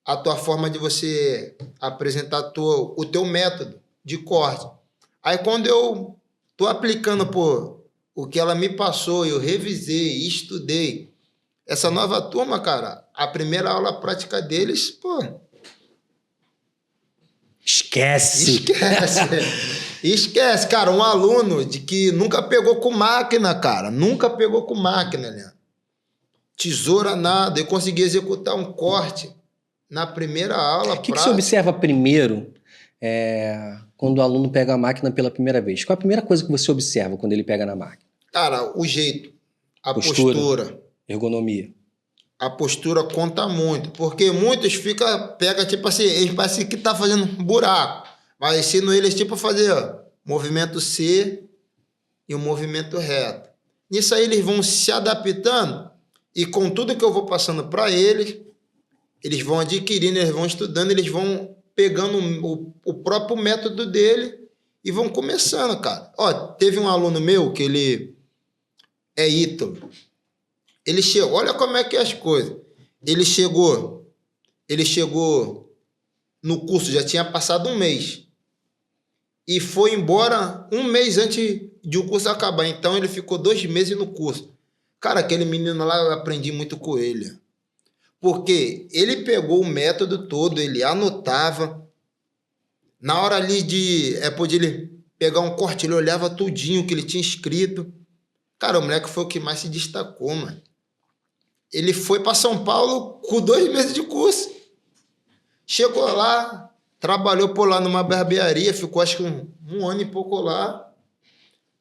a tua forma de você apresentar o teu método de corte. Aí quando eu tô aplicando, pô, o que ela me passou, eu revisei, estudei, essa nova turma, cara, a primeira aula prática deles, pô... Esquece! Esquece, cara, um aluno de que nunca pegou com máquina, cara, nunca pegou com máquina, né? Tesoura, nada, eu consegui executar um corte na primeira aula. O que você observa primeiro quando o aluno pega a máquina pela primeira vez? Qual é a primeira coisa que você observa quando ele pega na máquina? Cara, o jeito, a postura. Ergonomia. A postura conta muito, porque muitos pega tipo assim, eles parecem que tá fazendo um buraco, mas ensino eles tipo a fazer movimento C e o movimento reto. Nisso aí eles vão se adaptando e com tudo que eu vou passando para eles, eles vão adquirindo, eles vão estudando, eles vão pegando o próprio método dele e vão começando, cara. Ó, teve um aluno meu que ele é ítalo. Ele chegou, olha como é que é as coisas. Ele chegou no curso, já tinha passado um mês. E foi embora um mês antes de o curso acabar. Então ele ficou 2 meses no curso. Cara, aquele menino lá, eu aprendi muito com ele. Porque ele pegou o método todo, ele anotava. Na hora ali podia ele pegar um corte, ele olhava tudinho que ele tinha escrito. Cara, o moleque foi o que mais se destacou, mano. Ele foi para São Paulo com 2 meses de curso. Chegou lá, trabalhou por lá numa barbearia, ficou acho que um ano e pouco lá.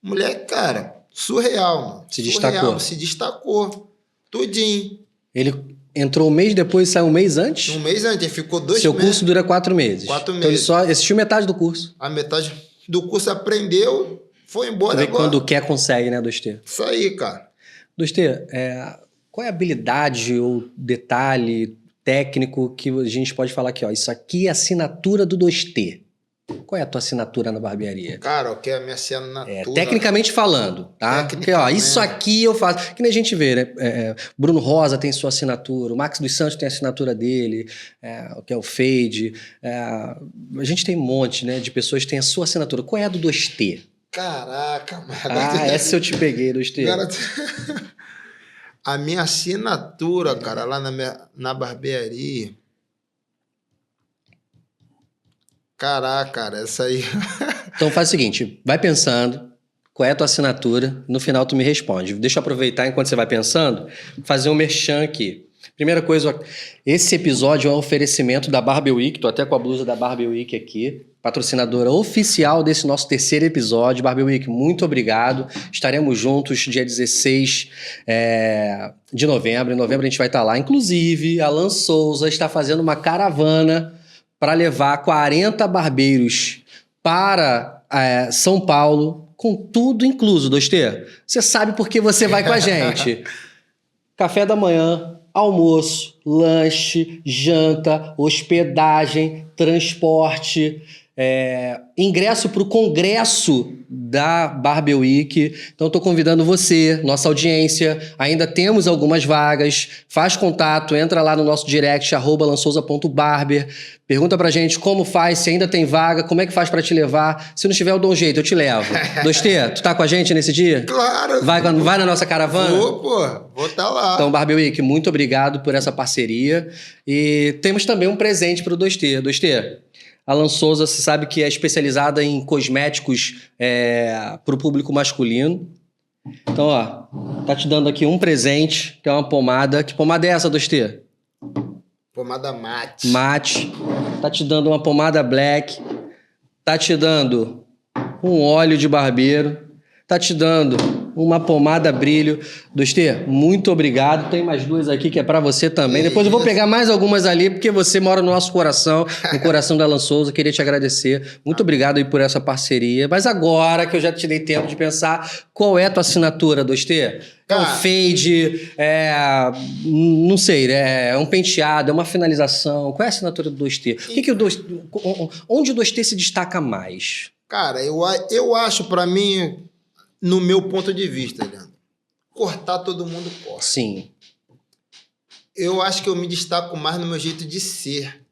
Moleque, cara, surreal, mano. Se destacou. Tudinho. Ele entrou um mês depois e saiu um mês antes? Um mês antes, ele ficou 2 meses. Seu curso dura 4 meses. 4 meses. Então ele só assistiu metade do curso. A metade do curso aprendeu, foi embora agora. Quando quer, consegue, né, 2T? Isso aí, cara. 2T, qual é a habilidade ou detalhe técnico que a gente pode falar aqui? Ó, isso aqui é a assinatura do 2T. Qual é a tua assinatura na barbearia? Cara, o que é a minha assinatura? Tecnicamente falando, tá? Porque, ó, isso aqui eu faço. Que nem a gente vê, né? Bruno Rosa tem sua assinatura, o Max dos Santos tem a assinatura dele, que é o Fade. A gente tem um monte, né, de pessoas que têm a sua assinatura. Qual é a do 2T? Caraca, mano. Essa eu te peguei, 2T. Cara, a minha assinatura, cara, lá na barbearia. Caraca, cara, essa aí. Então faz o seguinte, vai pensando, qual é a tua assinatura, no final tu me responde. Deixa eu aproveitar enquanto você vai pensando, fazer um merchan aqui. Primeira coisa, esse episódio é um oferecimento da Barber Week, tô até com a blusa da Barber Week aqui, patrocinadora oficial desse nosso 3º episódio. Barber Week, muito obrigado. Estaremos juntos dia 16 de novembro. Em novembro a gente vai estar lá. Inclusive, Alan Souza está fazendo uma caravana para levar 40 barbeiros para São Paulo, com tudo incluso, 2T. Você sabe por que você vai com a gente. Café da manhã, almoço, lanche, janta, hospedagem, transporte, ingresso para o congresso da Barber Week. Então estou convidando você, nossa audiência, ainda temos algumas vagas, faz contato, entra lá no nosso direct, @lansouza.barber, pergunta pra gente como faz, se ainda tem vaga, como é que faz para te levar. Se não tiver, eu dou um jeito, eu te levo. 2T, tu tá com a gente nesse dia? Claro! Vai na nossa caravana? Vou estar lá. Então, Barber Week, muito obrigado por essa parceria. E temos também um presente pro 2T. 2T, Alan Souza, você sabe que é especializada em cosméticos para o público masculino. Então, ó, tá te dando aqui um presente, que é uma pomada. Que pomada é essa, 2T? Pomada mate. Mate. Tá te dando uma pomada black. tá te dando um óleo de barbeiro, tá te dando uma pomada brilho. Dostê, muito obrigado. Tem mais duas aqui que é pra você também. Depois eu vou pegar mais algumas ali, porque você mora no nosso coração, no coração da Alan Souza. Queria te agradecer. Muito obrigado aí por essa parceria. Mas agora que eu já te dei tempo de pensar, qual é a tua assinatura, Dostê? É um fade, não sei, é um penteado, é uma finalização. Qual é a assinatura do Dostê? Onde o Dostê se destaca mais? Cara, eu acho, pra mim, no meu ponto de vista, Leandro, cortar todo mundo corta. Sim. Eu acho que eu me destaco mais no meu jeito de ser.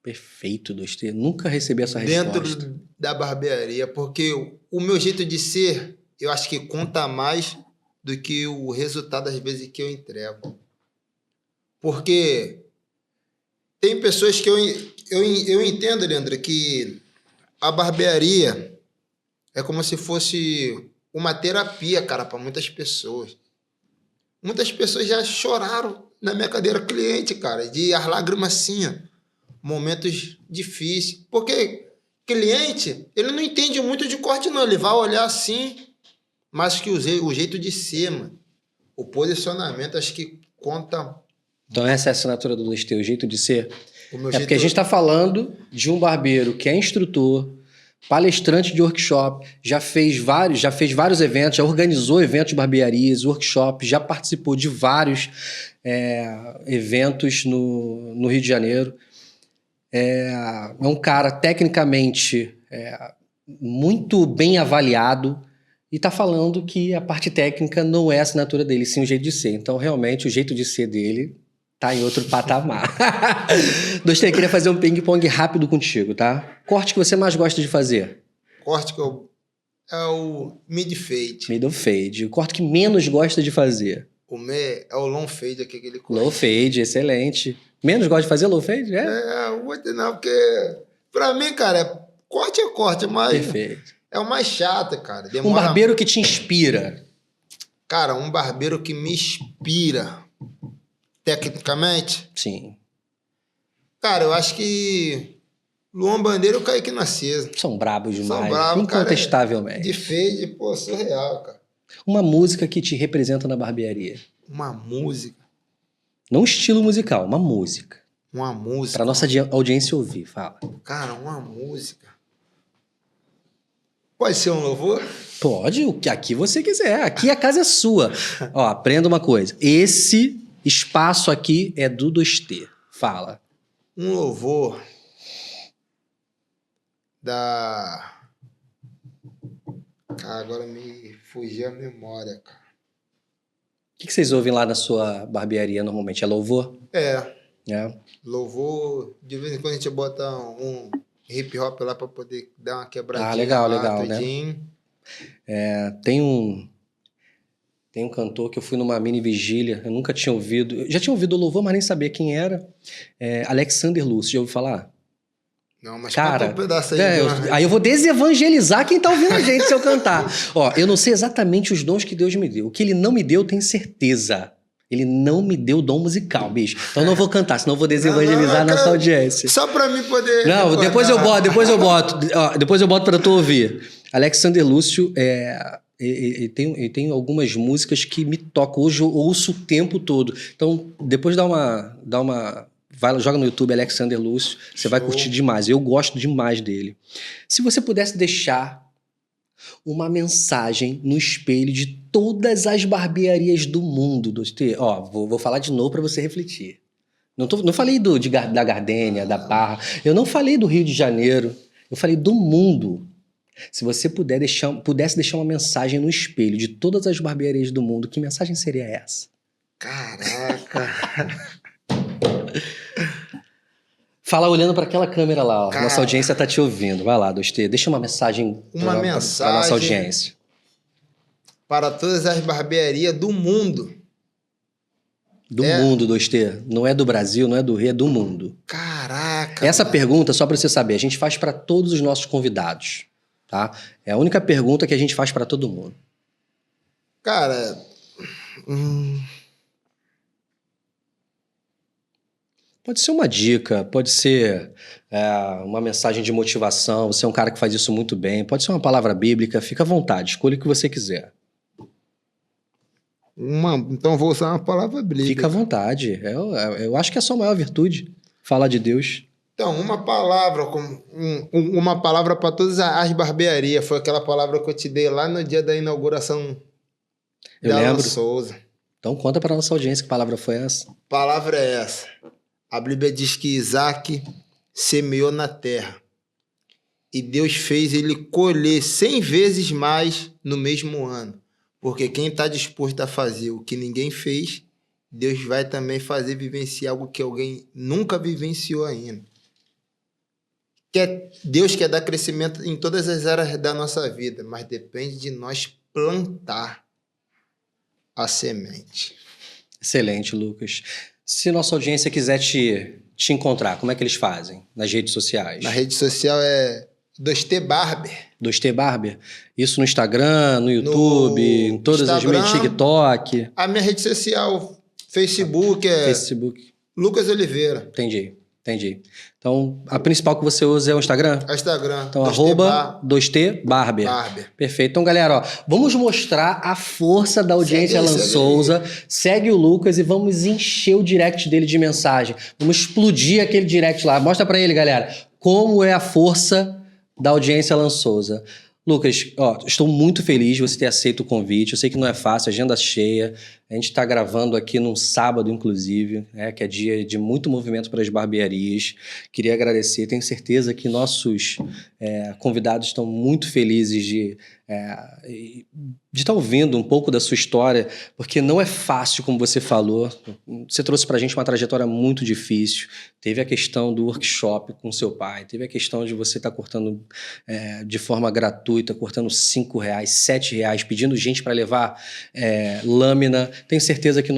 Perfeito, Dostê. Nunca recebi essa Dentro resposta. da barbearia, porque o meu jeito de ser, eu acho que conta mais do que o resultado, às vezes, que eu entrego. Porque tem pessoas que eu entendo, Leandro, que a barbearia é como se fosse uma terapia, cara, para muitas pessoas. Muitas pessoas já choraram na minha cadeira cliente, cara, de as lágrimas assim, ó, momentos difíceis. Porque cliente, ele não entende muito de corte, não. Ele vai olhar assim, mas que o jeito de ser, mano, o posicionamento, acho que conta. Então essa é a assinatura do Dostê, o jeito de ser? O meu É porque a gente está falando de um barbeiro que é instrutor, palestrante de workshop, já fez vários eventos, já organizou eventos de barbearias, workshops, já participou de vários eventos no Rio de Janeiro. É um cara tecnicamente muito bem avaliado e está falando que a parte técnica não é a assinatura dele, sim o jeito de ser. Então, realmente, o jeito de ser dele tá em outro patamar. Dostê, queria fazer um ping-pong rápido contigo, tá? Corte que você mais gosta de fazer? Corte que é o mid-fade. Middle fade. O corte que menos gosta de fazer? O meu é o long fade, aquele corte. Low fade, excelente. Menos gosta de fazer low fade? O outro não, porque pra mim, cara, corte é corte, mas Perfeito. é o mais chato, cara. Um barbeiro que te inspira? Cara, um barbeiro que me inspira tecnicamente? Sim. Cara, eu acho que Luan Bandeira e o Kaique Nascesa. São brabos demais. São bravos, incontestavelmente. De fade, pô, surreal, cara. Uma música que te representa na barbearia? Uma música. Não estilo musical, uma música. Uma música. Pra nossa audiência ouvir, fala. Cara, uma música. Pode ser um louvor? Pode, o que aqui você quiser. Aqui a casa é sua. Ó, aprenda uma coisa. Esse espaço aqui é do Dostê. Fala. Um louvor da... Cara, agora me fugiu a memória, cara. O que vocês ouvem lá na sua barbearia normalmente? É louvor? É. É. Louvor, de vez em quando a gente bota um hip hop lá pra poder dar uma quebradinha. Ah, legal, lá, legal, tudinho. né? Tem um cantor que eu fui numa mini vigília, eu nunca tinha ouvido. Eu já tinha ouvido o louvor, mas nem sabia quem era. Alexander Lúcio, já ouviu falar? Não, mas Cara, canta um pedaço aí. aí eu vou desevangelizar quem tá ouvindo a gente se eu cantar. Ó, eu não sei exatamente os dons que Deus me deu. O que ele não me deu, eu tenho certeza. Ele não me deu dom musical, bicho. Então eu não vou cantar, senão eu vou desevangelizar nossa audiência. Só pra mim poder... Não, depois eu boto. Depois eu boto pra tu ouvir. Alexander Lúcio, ele tem algumas músicas que me tocam. Hoje eu ouço o tempo todo. Então, depois dá uma joga no YouTube Alexander Lúcio, você vai curtir demais. Eu gosto demais dele. Se você pudesse deixar uma mensagem no espelho de todas as barbearias do mundo, Dostê, ó, vou falar de novo para você refletir. Não falei da Gardênia, da Barra, eu não falei do Rio de Janeiro, eu falei do mundo. Se você pudesse deixar uma mensagem no espelho de todas as barbearias do mundo, que mensagem seria essa? Caraca! Fala olhando para aquela câmera lá, ó. Nossa audiência tá te ouvindo. Vai lá, Dostê, deixa uma mensagem para nossa audiência. Para todas as barbearias do mundo. Do mundo, Dostê. Não é do Brasil, não é do Rio, é do mundo. Caraca! Essa pergunta, só para você saber, a gente faz para todos os nossos convidados, tá? É a única pergunta que a gente faz para todo mundo. Cara... Pode ser uma dica, pode ser uma mensagem de motivação, você é um cara que faz isso muito bem, pode ser uma palavra bíblica, fica à vontade, escolha o que você quiser. Então eu vou usar uma palavra bíblica. Fica à vontade, eu acho que é a sua maior virtude, falar de Deus. Então, uma palavra para todas as barbearias, foi aquela palavra que eu te dei lá no dia da inauguração Eu da Alan lembro. Souza. Então conta para nossa audiência que palavra foi essa. Palavra é essa. A Bíblia diz que Isaac semeou na terra e Deus fez ele colher 100 vezes mais no mesmo ano. Porque quem está disposto a fazer o que ninguém fez, Deus vai também fazer vivenciar algo que alguém nunca vivenciou ainda. Deus quer dar crescimento em todas as áreas da nossa vida, mas depende de nós plantar a semente. Excelente, Lucas. Se nossa audiência quiser te encontrar, como é que eles fazem nas redes sociais? Na rede social é 2T Barber. 2T Barber? Isso no Instagram, no YouTube, em todas Instagram, as mídias, TikTok. A minha rede social, Facebook, Facebook. Lucas Oliveira. Entendi. Então, a principal que você usa é o Instagram? É o Instagram. Então, arroba 2T Barber. Perfeito. Então, galera, vamos mostrar a força da audiência Alan Souza. Segue o Lucas e vamos encher o direct dele de mensagem. Vamos explodir aquele direct lá. Mostra pra ele, galera, como é a força da audiência Alan Souza. Lucas, estou muito feliz de você ter aceito o convite. Eu sei que não é fácil, agenda cheia. A gente está gravando aqui num sábado, inclusive, que é dia de muito movimento para as barbearias. Queria agradecer. Tenho certeza que nossos convidados estão muito felizes de estar ouvindo um pouco da sua história, porque não é fácil, como você falou. Você trouxe para a gente uma trajetória muito difícil. Teve a questão do workshop com seu pai, teve a questão de você estar cortando de forma gratuita, cortando R$5, R$7, pedindo gente para levar lâmina. Tenho certeza que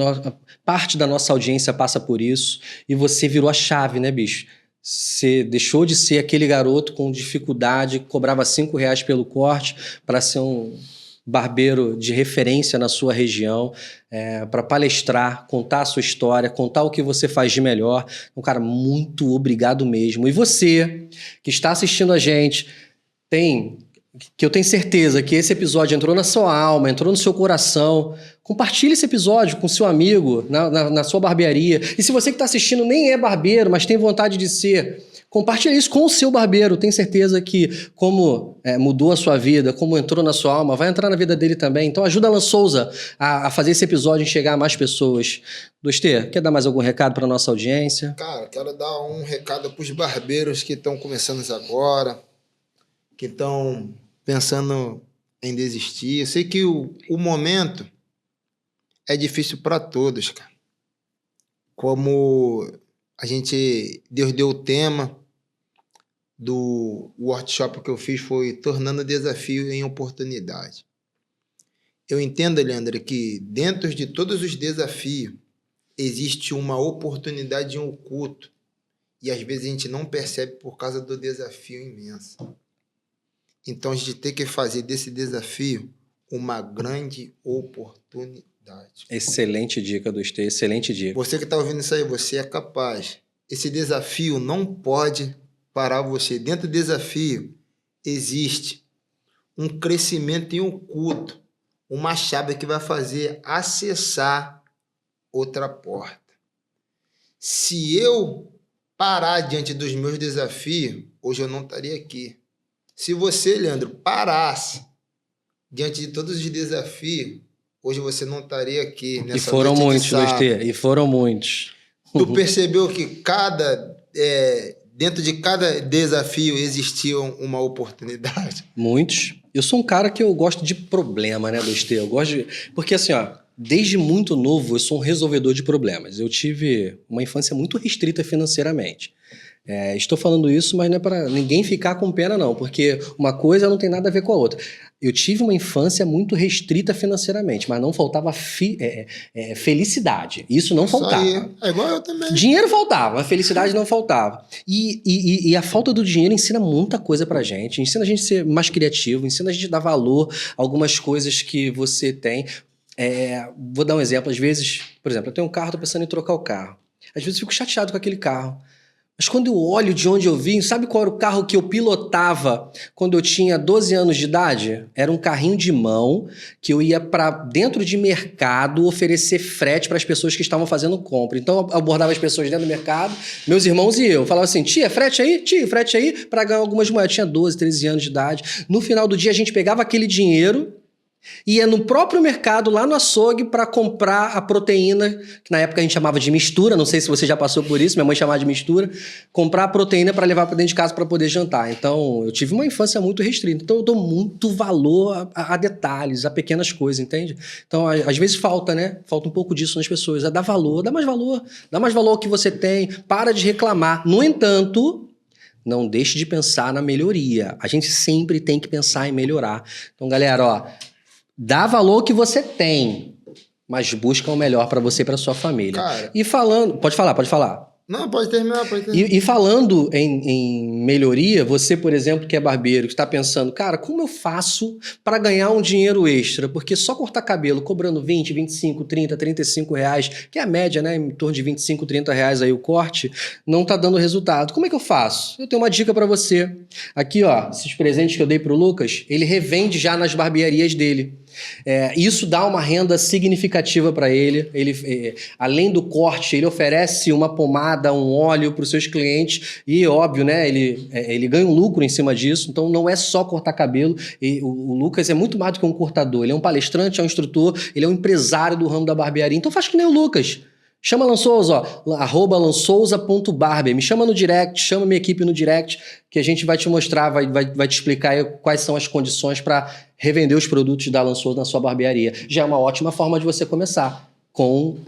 parte da nossa audiência passa por isso. E você virou a chave, né, bicho? Você deixou de ser aquele garoto com dificuldade, que cobrava R$5 pelo corte, para ser um barbeiro de referência na sua região, para palestrar, contar a sua história, contar o que você faz de melhor. Então, cara, muito obrigado mesmo. E você, que está assistindo a gente, que eu tenho certeza que esse episódio entrou na sua alma, entrou no seu coração. Compartilhe esse episódio com seu amigo, na sua barbearia. E se você que está assistindo nem é barbeiro, mas tem vontade de ser, compartilhe isso com o seu barbeiro. Tenho certeza que como mudou a sua vida, como entrou na sua alma, vai entrar na vida dele também. Então ajuda a Alan Souza a fazer esse episódio chegar a mais pessoas. 2T, quer dar mais algum recado para a nossa audiência? Cara, quero dar um recado para os barbeiros que estão começando agora, que estão pensando em desistir. Eu sei que o momento é difícil para todos, cara. Como Deus deu o tema do workshop que eu fiz, foi tornando desafio em oportunidade. Eu entendo, Leandro, que dentro de todos os desafios existe uma oportunidade oculta. E às vezes a gente não percebe por causa do desafio imenso. Então a gente tem que fazer desse desafio uma grande oportunidade. Excelente dica, 2T, excelente dica. Você que está ouvindo isso aí, você é capaz. Esse desafio não pode parar você. Dentro do desafio existe um crescimento em oculto, uma chave que vai fazer acessar outra porta. Se eu parar diante dos meus desafios, hoje eu não estaria aqui. Se você, Leandro, parasse diante de todos os desafios, hoje você não estaria aqui nessa E foram noite muitos, de sábado. 2T, e foram muitos. Tu percebeu que dentro de cada desafio existia uma oportunidade? Muitos. Eu sou um cara que eu gosto de problema, né, 2T? Eu gosto de... Porque assim, desde muito novo eu sou um resolvedor de problemas. Eu tive uma infância muito restrita financeiramente. Estou falando isso, mas não é para ninguém ficar com pena, não, porque uma coisa não tem nada a ver com a outra. Eu tive uma infância muito restrita financeiramente, mas não faltava felicidade. Isso não faltava. Aí. É igual eu também. Dinheiro faltava, a felicidade não faltava. E a falta do dinheiro ensina muita coisa pra gente. Ensina a gente a ser mais criativo, ensina a gente a dar valor a algumas coisas que você tem. Vou dar um exemplo. Às vezes, por exemplo, eu tenho um carro, tô pensando em trocar o carro. Às vezes eu fico chateado com aquele carro. Mas quando eu olho de onde eu vim, sabe qual era o carro que eu pilotava quando eu tinha 12 anos de idade? Era um carrinho de mão que eu ia para dentro de mercado oferecer frete para as pessoas que estavam fazendo compra. Então eu abordava as pessoas dentro do mercado, meus irmãos e eu. Falava assim, tia, frete aí? Tia, frete aí? Para ganhar algumas moedas. Eu tinha 12, 13 anos de idade. No final do dia a gente pegava aquele dinheiro, ia no próprio mercado, lá no açougue, para comprar a proteína, que na época a gente chamava de mistura, não sei se você já passou por isso, minha mãe chamava de mistura, comprar a proteína para levar para dentro de casa para poder jantar. Então, eu tive uma infância muito restrita. Então, eu dou muito valor a detalhes, a pequenas coisas, entende? Então, às vezes falta, né? Falta um pouco disso nas pessoas. É dar valor, dá mais valor ao que você tem, para de reclamar. No entanto, não deixe de pensar na melhoria. A gente sempre tem que pensar em melhorar. Então, galera, ó, dá valor ao que você tem, mas busca o melhor para você e para sua família. Cara, e falando... Pode falar. não, pode terminar. E falando em melhoria, você, por exemplo, que é barbeiro, que está pensando, cara, como eu faço para ganhar um dinheiro extra? Porque só cortar cabelo cobrando 20, 25, 30, 35 reais, que é a média, né? Em torno de 25, 30 reais aí o corte, não tá dando resultado. Como é que eu faço? Eu tenho uma dica para você. Aqui, ó, esses presentes que eu dei pro Lucas, ele revende já nas barbearias dele. Isso dá uma renda significativa para ele. Além do corte, ele oferece uma pomada, um óleo para os seus clientes e, óbvio, né, ele ganha um lucro em cima disso. Então, não é só cortar cabelo. O Lucas é muito mais do que um cortador. Ele é um palestrante, é um instrutor, ele é um empresário do ramo da barbearia. Então, faz que nem o Lucas. Chama Lansouza, ó, @lansouza.barber. Me chama no direct, chama minha equipe no direct, que a gente vai te mostrar, vai te explicar aí quais são as condições para revender os produtos da Lansouza na sua barbearia. Já é uma ótima forma de você começar, com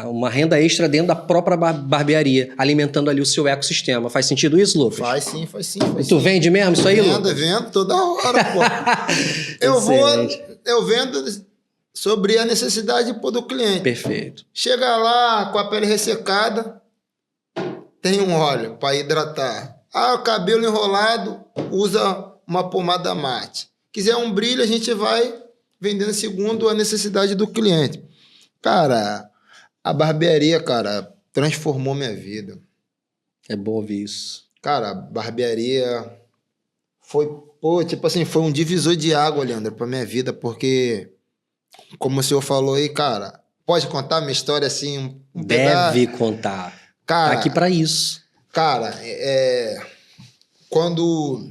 uma renda extra dentro da própria barbearia, alimentando ali o seu ecossistema. Faz sentido isso, Lucas? Faz sim. E tu vende mesmo isso aí, Lucas? Vendo toda hora, pô. Eu vendo sobre a necessidade do cliente. Perfeito. Chega lá com a pele ressecada, tem um óleo para hidratar. O cabelo enrolado, usa uma pomada mate. Quiser um brilho, a gente vai vendendo segundo a necessidade do cliente. Cara, a barbearia, cara, transformou minha vida. É bom ouvir isso. Cara, a barbearia foi um divisor de água, Leandro, pra minha vida, porque, como o senhor falou aí, cara, pode contar minha história assim? Deve contar. Cara, tá aqui pra isso. Cara, quando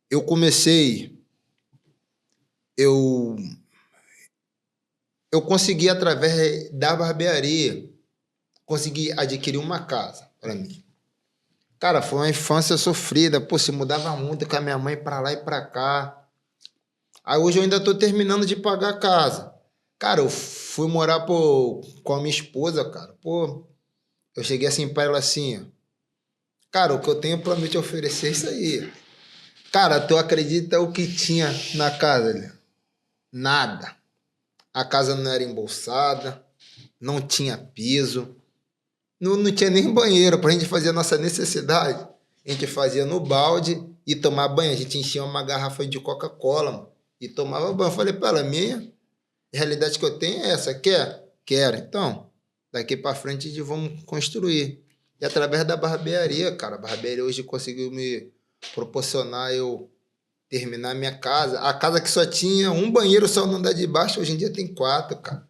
eu comecei, eu consegui, através da barbearia, consegui adquirir uma casa para mim. Cara, foi uma infância sofrida. Pô, se mudava muito com a minha mãe para lá e para cá. Aí hoje eu ainda tô terminando de pagar a casa. Cara, eu fui morar com a minha esposa, cara. Pô, eu cheguei assim para ela assim, ó. Cara, o que eu tenho pra me te oferecer é isso aí. Cara, tu acredita o que tinha na casa, né? Nada. A casa não era embolsada, não tinha piso, não tinha nem banheiro pra gente fazer a nossa necessidade. A gente fazia no balde e tomar banho. A gente enchia uma garrafa de Coca-Cola, mano, e tomava banho. Eu falei pra ela, minha realidade que eu tenho é essa. Quer? Quero. Então, daqui pra frente a gente vamos construir. E através da barbearia, cara, a barbearia hoje conseguiu me proporcionar eu terminar minha casa. A casa que só tinha um banheiro só no andar de baixo, hoje em dia tem 4, cara.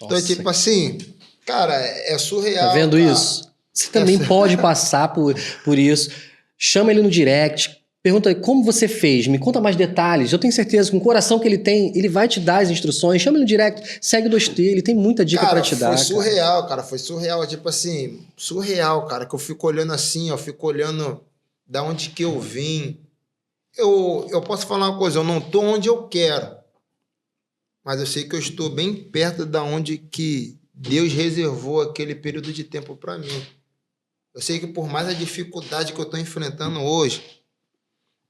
Nossa. Então, tipo assim, cara, é surreal. Tá vendo, cara? Isso? Você também pode passar por isso. Chama ele no direct. Pergunta como você fez, me conta mais detalhes. Eu tenho certeza que com o coração que ele tem, ele vai te dar as instruções. Chama ele no direct, segue o 2T, ele tem muita dica pra te dar. Foi surreal, cara. Foi surreal. Tipo assim, surreal, cara. Que eu fico olhando assim, ó. Fico olhando da onde que eu vim. Eu posso falar uma coisa, eu não tô onde eu quero. Mas eu sei que eu estou bem perto da onde que Deus reservou aquele período de tempo pra mim. Eu sei que por mais a dificuldade que eu tô enfrentando hoje,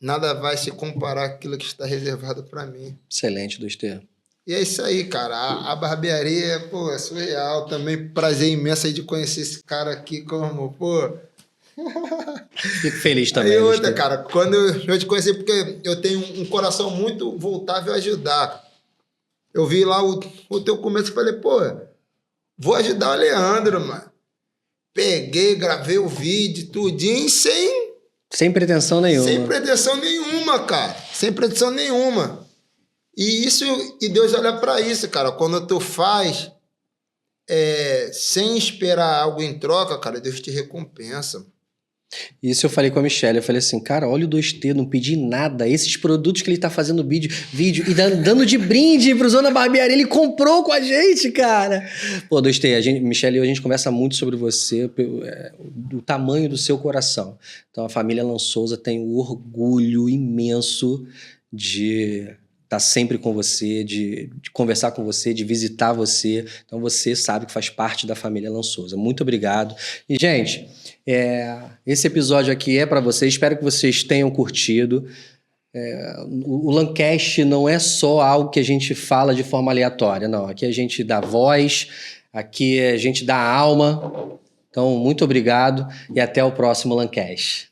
nada vai se comparar àquilo que está reservado para mim. Excelente, 2T. E é isso aí, cara. A barbearia, pô, é surreal. Também prazer imenso aí de conhecer esse cara aqui como, pô... Fico feliz também. E outra, cara, quando eu te conheci, porque eu tenho um coração muito voltável a ajudar. Eu vi lá o teu começo e falei, pô, vou ajudar o Leandro, mano. peguei, gravei o vídeo, tudinho, Sem pretensão nenhuma. sem pretensão nenhuma, cara. Sem pretensão nenhuma. E Deus olha pra isso, cara. Quando tu faz sem esperar algo em troca, cara, Deus te recompensa. Isso eu falei com a Michelle, eu falei assim, cara, olha o 2T, não pedi nada, esses produtos que ele tá fazendo vídeo e dando de brinde pro Zona Barbearia, ele comprou com a gente, cara. Pô, 2T, Michelle, a gente conversa muito sobre você, do tamanho do seu coração. Então a família Lançouza tem um orgulho imenso de estar sempre com você, de conversar com você, de visitar você. Então você sabe que faz parte da família Lançouza. Muito obrigado. E, gente, esse episódio aqui é para vocês. Espero que vocês tenham curtido. O Lancast não é só algo que a gente fala de forma aleatória, não. Aqui a gente dá voz, aqui a gente dá alma. Então, muito obrigado e até o próximo Lancast.